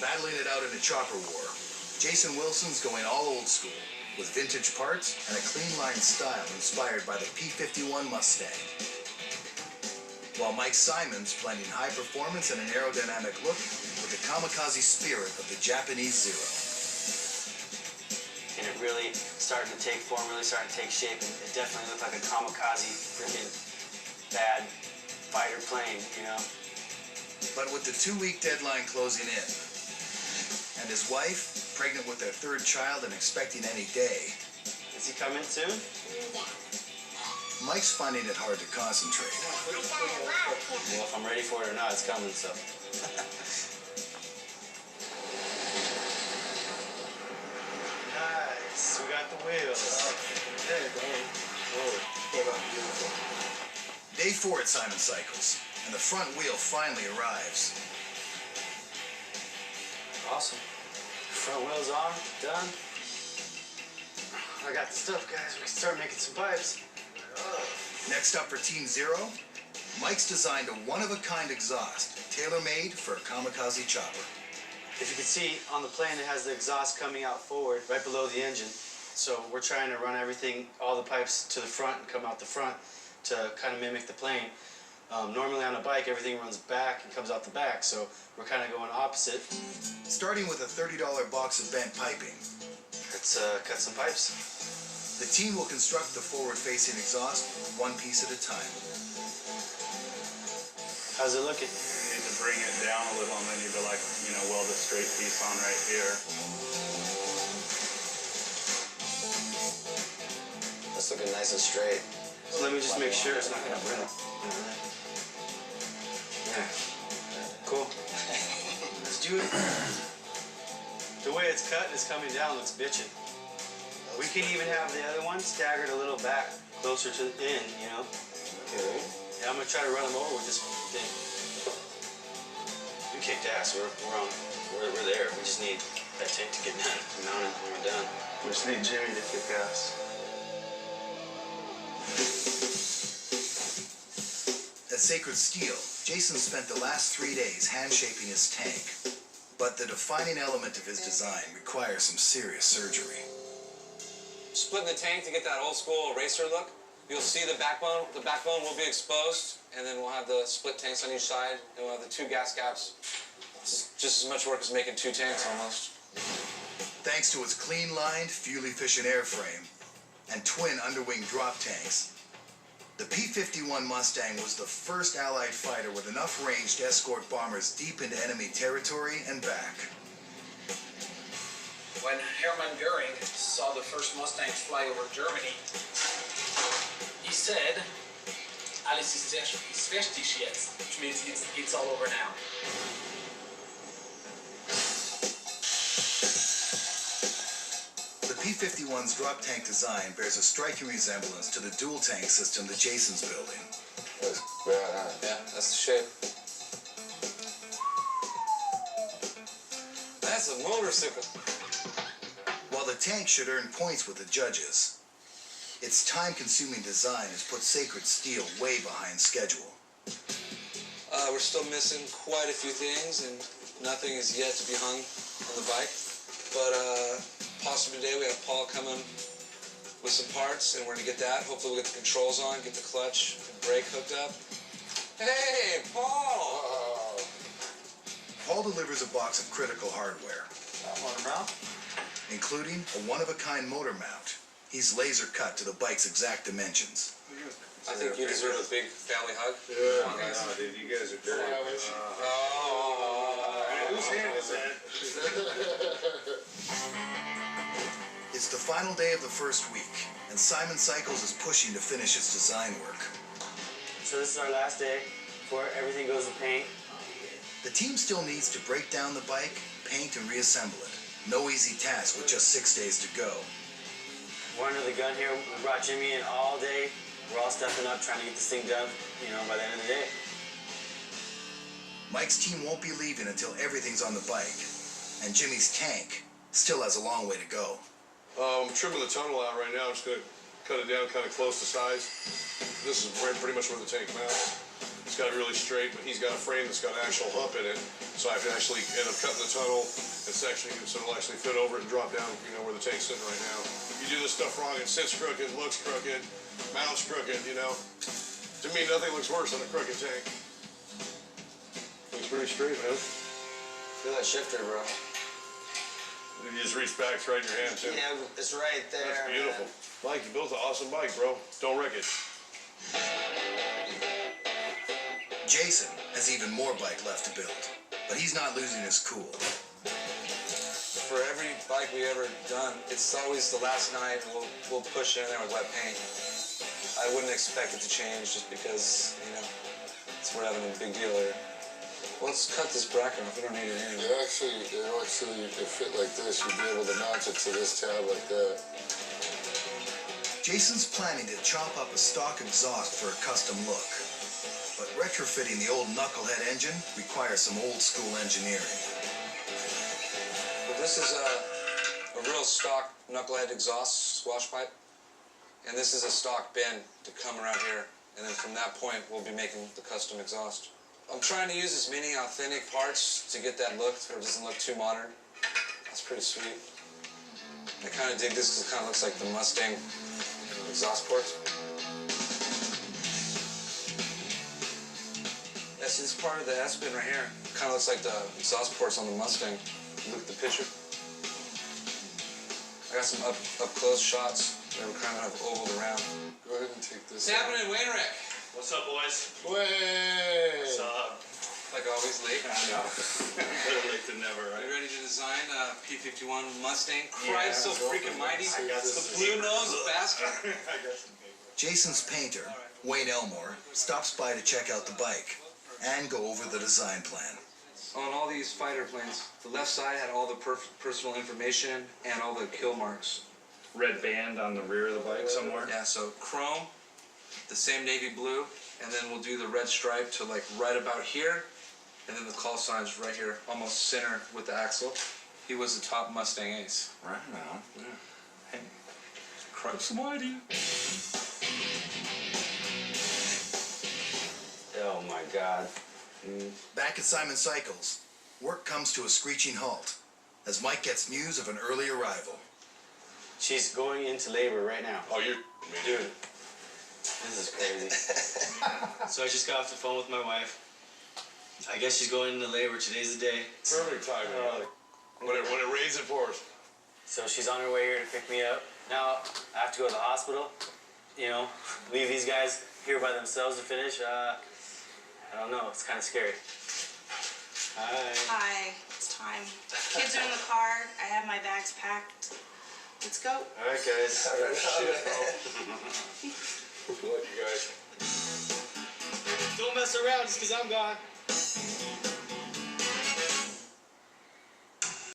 Battling it out in a chopper war, Jason Wilson's going all old school, with vintage parts and a clean line style inspired by the P-51 Mustang. While Mike Simon's blending high performance and an aerodynamic look with the kamikaze spirit of the Japanese Zero. And it really started to take form, really started to take shape, and it definitely looked like a kamikaze freaking bad fighter plane, you know? But with the 2-week deadline closing in, and his wife, pregnant with their 3rd child and expecting any day. Is he coming soon? Mike's finding it hard to concentrate. Well, if I'm ready for it or not, it's coming, so. Nice, we got the wheels. There, man. Whoa. Day 4 at Simon Cycles, and the front wheel finally arrives. Awesome. Front wheels on, done. I got the stuff, guys. We can start making some pipes. Next up for Team Zero, Mike's designed a one-of-a-kind exhaust, tailor-made for a kamikaze chopper. If you can see on the plane, it has the exhaust coming out forward, right below the engine. So we're trying to run everything, all the pipes to the front and come out the front to kind of mimic the plane. Normally on a bike, everything runs back and comes out the back, so we're kind of going opposite. Starting with a $30 box of bent piping. Let's cut some pipes. The team will construct the forward-facing exhaust one piece at a time. How's it looking? You need to bring it down a little, and then you go like, you know, weld a straight piece on right here. That's looking nice and straight. So let me just make sure it's not going to burn. Yeah. Cool. Let's do it. The way it's cut and it's coming down looks bitchin'. We can even have the other one staggered a little back, closer to the end, you know? Okay. Yeah, I'm gonna try to run them over with this thing. We kicked ass. We're there. We just need that tank to get done, mounted, and we're done. We just need Jimmy to kick ass. At Sacred Steel, Jason spent the last 3 days hand-shaping his tank. But the defining element of his design requires some serious surgery. Splitting the tank to get that old school racer look. You'll see the backbone. The backbone will be exposed, and then we'll have the split tanks on each side, and we'll have the 2 gas caps. It's just as much work as making 2 tanks almost. Thanks to its clean-lined, fuel-efficient airframe and twin underwing drop tanks, the P-51 Mustang was the first Allied fighter with enough range to escort bombers deep into enemy territory and back. When Hermann Goering saw the first Mustangs fly over Germany, he said, "Alles ist fertig jetzt," which means it's all over now. The P-51's drop tank design bears a striking resemblance to the dual tank system that Jason's building. That's bad, huh? Yeah, that's the shape. That's a motorcycle. While the tank should earn points with the judges, its time-consuming design has put Sacred Steel way behind schedule. We're still missing quite a few things, and nothing is yet to be hung on the bike. But possibly today we have Paul coming with some parts, and we're gonna get that. Hopefully we'll get the controls on, get the clutch, and brake hooked up. Hey, Paul! Paul delivers a box of critical hardware, including a one-of-a-kind motor mount. He's laser cut to the bike's exact dimensions. I think you deserve a big family hug. Yeah, come on, guys. No, dude, you guys are dirty. Whose hand is that? It's the final day of the first week, and Simon Cycles is pushing to finish its design work. So this is our last day before everything goes to paint. The team still needs to break down the bike, paint, and reassemble it. No easy task with just 6 days to go. We're under the gun here. We brought Jimmy in all day. We're all stepping up, trying to get this thing done, you know, by the end of the day. Mike's team won't be leaving until everything's on the bike, and Jimmy's tank still has a long way to go. I'm trimming the tunnel out right now. I'm just going to cut it down kind of close to size. This is pretty much where the tank mounts. It's got really straight, but he's got a frame that's got an actual hump in it. So I have to actually end up cutting the tunnel. It's actually, so it'll actually fit over it and drop down, you know, where the tank's sitting right now. You do this stuff wrong, it sits crooked, looks crooked, mounts crooked, you know. To me, nothing looks worse than a crooked tank. Looks pretty straight, man. Feel that shifter, bro. You just reach back, it's right in your hand, too. Yeah, it's right there. That's beautiful. Man. Mike, you built an awesome bike, bro. Don't wreck it. Jason has even more bike left to build, but he's not losing his cool. For every bike we ever done, it's always the last night. We'll push it in there with wet paint. I wouldn't expect it to change just because, you know, we're having a big deal here. Let's cut this bracket off. We don't need it anyway. It fit like this. You'd be able to mount it to this tab like that. Jason's planning to chop up a stock exhaust for a custom look, but retrofitting the old knucklehead engine requires some old school engineering. But this is a real stock knucklehead exhaust swash pipe. And this is a stock bin to come around here. And then from that point, we'll be making the custom exhaust. I'm trying to use as many authentic parts to get that look so it doesn't look too modern. That's pretty sweet. I kind of dig this because it kind of looks like the Mustang exhaust ports. Yeah, see this part of the S-bin right here? Kind of looks like the exhaust ports on the Mustang. Look at the picture. I got some up-close shots. They were kind of ovaled around. Go ahead and take this. What's happening, Wainwright? What's up, boys? Way! What's up? Like always late. I know. Better late than never, Are right? you ready to design a P-51 Mustang? Christ, so freaking mighty. I got The some blue nose bastard. I got some paper. Jason's painter, Wayne Elmore, stops by to check out the bike and go over the design plan. On all these fighter planes, the left side had all the personal information and all the kill marks. Red band on the rear of the bike somewhere. Yeah, so chrome, the same navy blue, and then we'll do the red stripe to like right about here, and then the call sign's right here, almost center with the axle. He was the top Mustang ace. Right now. Yeah. Hey, Christ almighty. Oh my God. Back at Simon Cycles, work comes to a screeching halt as Mike gets news of an early arrival. She's going into labor right now. Oh, you're... Dude, this is crazy. So I just got off the phone with my wife. I guess she's going into labor. Today's the day. Perfect timing. When it rains, it pours. So she's on her way here to pick me up. Now I have to go to the hospital. You know, leave these guys here by themselves to finish. I don't know. It's kind of scary. Hi. Hi, it's time. Kids are in the car. I have my bags packed. Let's go. All right, guys. Good luck, you guys. Don't mess around just because I'm gone.